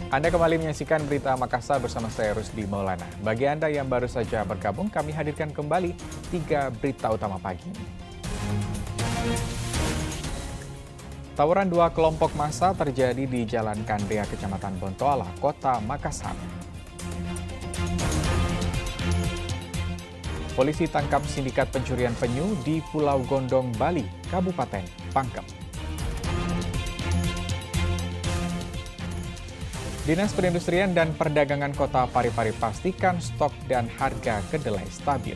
Anda kembali menyaksikan Berita Makassar bersama saya Rusdi Maulana. Bagi Anda yang baru saja bergabung, kami hadirkan kembali 3 berita utama pagi ini. Tawuran 2 kelompok massa terjadi di Jalan Kandea, Kecamatan Bontoala, Kota Makassar. Polisi tangkap sindikat pencurian penyu di Pulau Gondong, Bali, Kabupaten Pangkep. Dinas Perindustrian dan Perdagangan Kota Parepare pastikan stok dan harga kedelai stabil.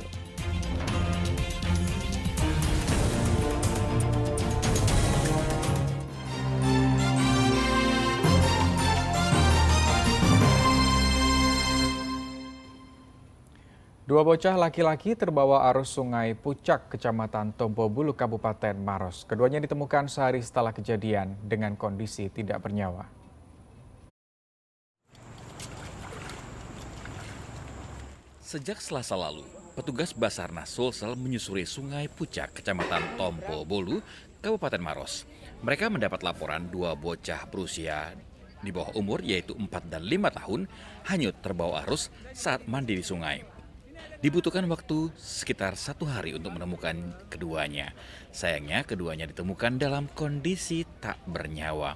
Dua bocah laki-laki terbawa arus Sungai Pucak, Kecamatan Tombobulu, Kabupaten Maros. Keduanya ditemukan sehari setelah kejadian dengan kondisi tidak bernyawa. Sejak Selasa lalu, petugas Basarnas Sulsel menyusuri Sungai Pucak, Kecamatan Tombobulu, Kabupaten Maros. Mereka mendapat laporan 2 bocah berusia di bawah umur yaitu 4 dan 5 tahun hanyut terbawa arus saat mandi di sungai. Dibutuhkan waktu sekitar 1 hari untuk menemukan keduanya. Sayangnya keduanya ditemukan dalam kondisi tak bernyawa.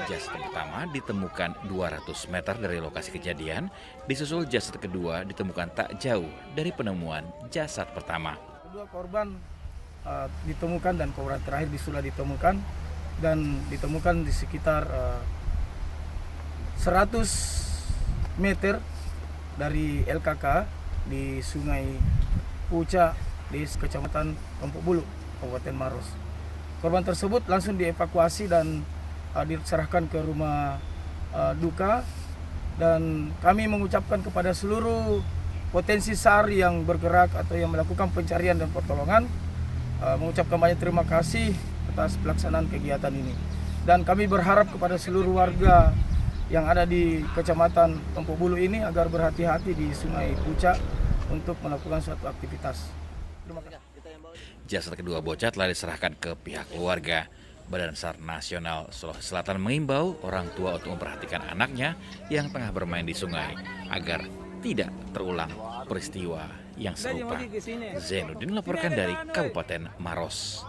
Jasad pertama ditemukan 200 meter dari lokasi kejadian, disusul jasad kedua ditemukan tak jauh dari penemuan jasad pertama. Kedua korban ditemukan dan korban terakhir sudah ditemukan dan ditemukan di sekitar 100 meter dari LKK di Sungai Pucak di Kecamatan Tombobulu, Kabupaten Maros. Korban tersebut langsung dievakuasi dan diserahkan ke rumah duka, dan kami mengucapkan kepada seluruh potensi SAR yang bergerak atau yang melakukan pencarian dan pertolongan, mengucapkan banyak terima kasih atas pelaksanaan kegiatan ini. Dan kami berharap kepada seluruh warga yang ada di Kecamatan Tombobulu ini agar berhati-hati di Sungai Pucak untuk melakukan suatu aktivitas. Terima kasih. Jasad kedua bocah telah diserahkan ke pihak keluarga. Badan SAR Nasional Sulawesi Selatan mengimbau orang tua untuk memperhatikan anaknya yang tengah bermain di sungai agar tidak terulang peristiwa yang serupa. Zainuddin melaporkan dari Kabupaten Maros.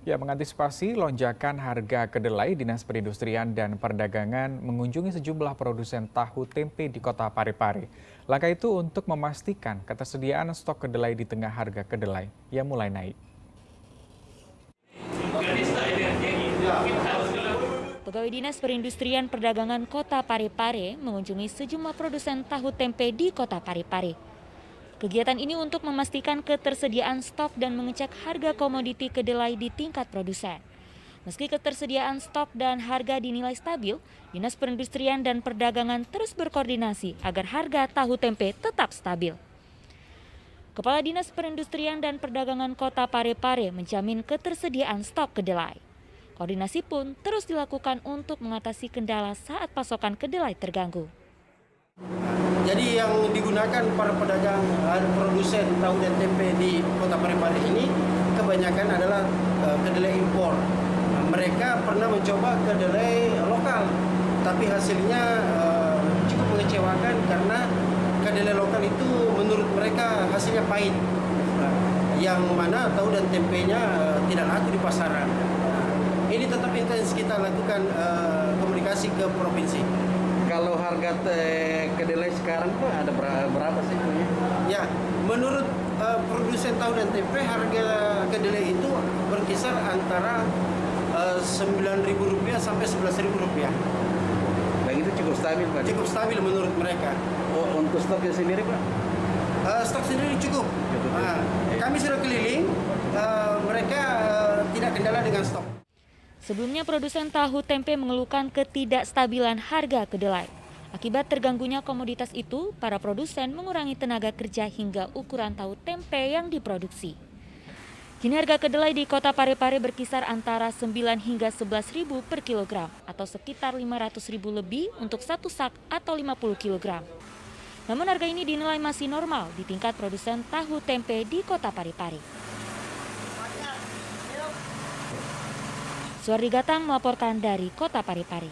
Ya, mengantisipasi lonjakan harga kedelai, Dinas Perindustrian dan Perdagangan mengunjungi sejumlah produsen tahu tempe di Kota Parepare. Langkah itu untuk memastikan ketersediaan stok kedelai di tengah harga kedelai yang mulai naik. Pegawai Dinas Perindustrian Perdagangan Kota Parepare mengunjungi sejumlah produsen tahu tempe di Kota Parepare. Kegiatan ini untuk memastikan ketersediaan stok dan mengecek harga komoditi kedelai di tingkat produsen. Meski ketersediaan stok dan harga dinilai stabil, Dinas Perindustrian dan Perdagangan terus berkoordinasi agar harga tahu tempe tetap stabil. Kepala Dinas Perindustrian dan Perdagangan Kota Parepare menjamin ketersediaan stok kedelai. Koordinasi pun terus dilakukan untuk mengatasi kendala saat pasokan kedelai terganggu. Jadi yang digunakan para pedagang produsen tahu dan tempe di Kota Parepare ini kebanyakan adalah kedelai impor. Mereka pernah mencoba kedelai lokal, tapi hasilnya cukup mengecewakan karena kedelai lokal itu menurut mereka hasilnya pahit, yang mana tahu dan tempenya tidak laku di pasaran. Ini tetap intens kita lakukan komunikasi ke provinsi. Kalau harga kedelai sekarang Pak ada berapa sih? Ya, menurut produsen tahu dan tempe harga kedelai itu berkisar antara Rp9.000 sampai Rp11.000. Dan itu cukup stabil Pak? Cukup stabil menurut mereka. Oh, untuk stoknya sendiri Pak? Stok sendiri cukup. Kami sudah keliling, mereka tidak kendala dengan stok. Sebelumnya produsen tahu tempe mengeluhkan ketidakstabilan harga kedelai. Akibat terganggunya komoditas itu, para produsen mengurangi tenaga kerja hingga ukuran tahu tempe yang diproduksi. Kini harga kedelai di Kota Parepare berkisar antara 9 hingga 11.000 per kilogram atau sekitar 500.000 lebih untuk satu sak atau 50 kilogram. Namun harga ini dinilai masih normal di tingkat produsen tahu tempe di Kota Parepare. Suardi Gatang melaporkan dari Kota Parepare.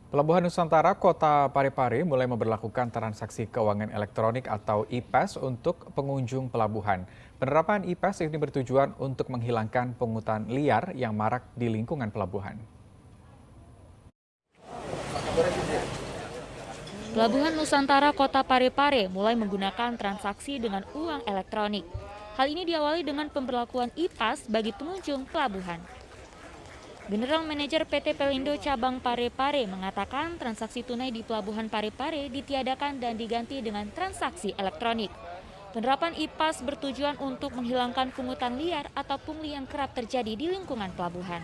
Pelabuhan Nusantara Kota Parepare mulai memberlakukan transaksi keuangan elektronik atau IPAS untuk pengunjung pelabuhan. Penerapan IPAS ini bertujuan untuk menghilangkan pungutan liar yang marak di lingkungan pelabuhan. Pelabuhan Nusantara Kota Parepare mulai menggunakan transaksi dengan uang elektronik. Hal ini diawali dengan pemberlakuan IPAS bagi pengunjung pelabuhan. General Manager PT Pelindo Cabang Parepare mengatakan transaksi tunai di Pelabuhan Parepare ditiadakan dan diganti dengan transaksi elektronik. Penerapan IPAS bertujuan untuk menghilangkan pungutan liar atau pungli yang kerap terjadi di lingkungan pelabuhan.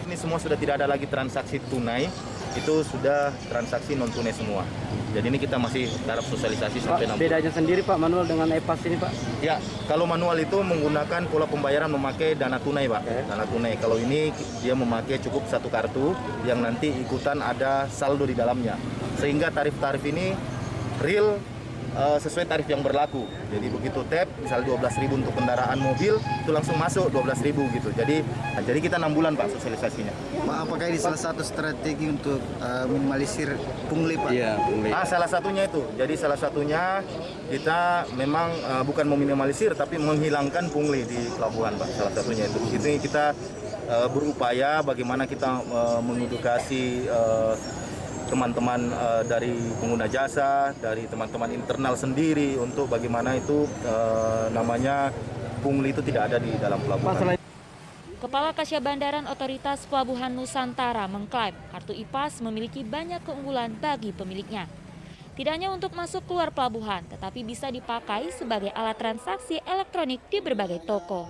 Ini semua sudah tidak ada lagi transaksi tunai, itu sudah transaksi non tunai semua. Jadi ini kita masih taraf sosialisasi sampai 60. Bedanya sendiri Pak manual dengan IPAS ini Pak? Ya, kalau manual itu menggunakan pola pembayaran memakai dana tunai Pak. Dana tunai. Kalau ini dia memakai cukup satu kartu yang nanti ikutan ada saldo di dalamnya. Sehingga tarif-tarif ini real sesuai tarif yang berlaku. Jadi begitu tap, misal 12.000 untuk kendaraan mobil, itu langsung masuk 12.000 gitu. Jadi kita 6 bulan Pak sosialisasinya. Pak, apakah ini salah satu strategi untuk minimalisir pungli Pak? Iya, pungli. Salah satunya itu. Jadi salah satunya kita memang bukan meminimalisir, tapi menghilangkan pungli di pelabuhan Pak. Salah satunya itu. Ini kita berupaya bagaimana kita mengedukasi teman-teman dari pengguna jasa, dari teman-teman internal sendiri untuk bagaimana itu namanya pungli itu tidak ada di dalam pelabuhan. Kepala Kasya Bandaran Otoritas Pelabuhan Nusantara mengklaim kartu IPAS memiliki banyak keunggulan bagi pemiliknya. Tidak hanya untuk masuk keluar pelabuhan, tetapi bisa dipakai sebagai alat transaksi elektronik di berbagai toko.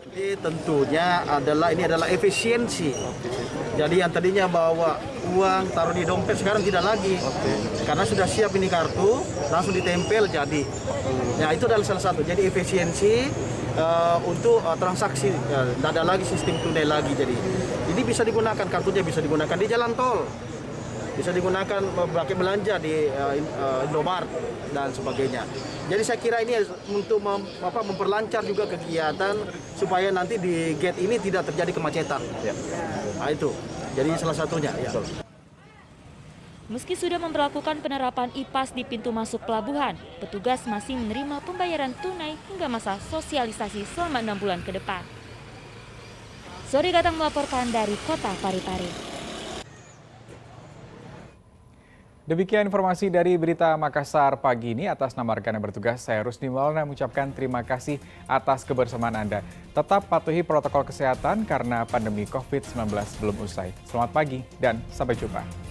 Jadi tentunya ini adalah efisiensi. Jadi yang tadinya bawa uang taruh di dompet sekarang tidak lagi. Karena sudah siap ini kartu, langsung ditempel jadi. Ya itu adalah salah satu. Jadi efisiensi untuk transaksi, tidak ada lagi sistem tunai lagi. Jadi ini bisa digunakan, kartunya bisa digunakan di jalan tol, bisa digunakan pakai belanja di Indomaret dan sebagainya. Jadi saya kira ini untuk memperlancar juga kegiatan supaya nanti di gate ini tidak terjadi kemacetan. Ya. Nah itu, jadi salah satunya. Ya. Meski sudah memberlakukan penerapan IPAS di pintu masuk pelabuhan, petugas masih menerima pembayaran tunai hingga masa sosialisasi selama 6 bulan ke depan. Suardi Gatang melaporkan dari Kota Parepare. Demikian informasi dari Berita Makassar pagi ini. Atas nama rekan yang bertugas, saya Rusdi Maulana mengucapkan terima kasih atas kebersamaan Anda. Tetap patuhi protokol kesehatan karena pandemi COVID-19 belum usai. Selamat pagi dan sampai jumpa.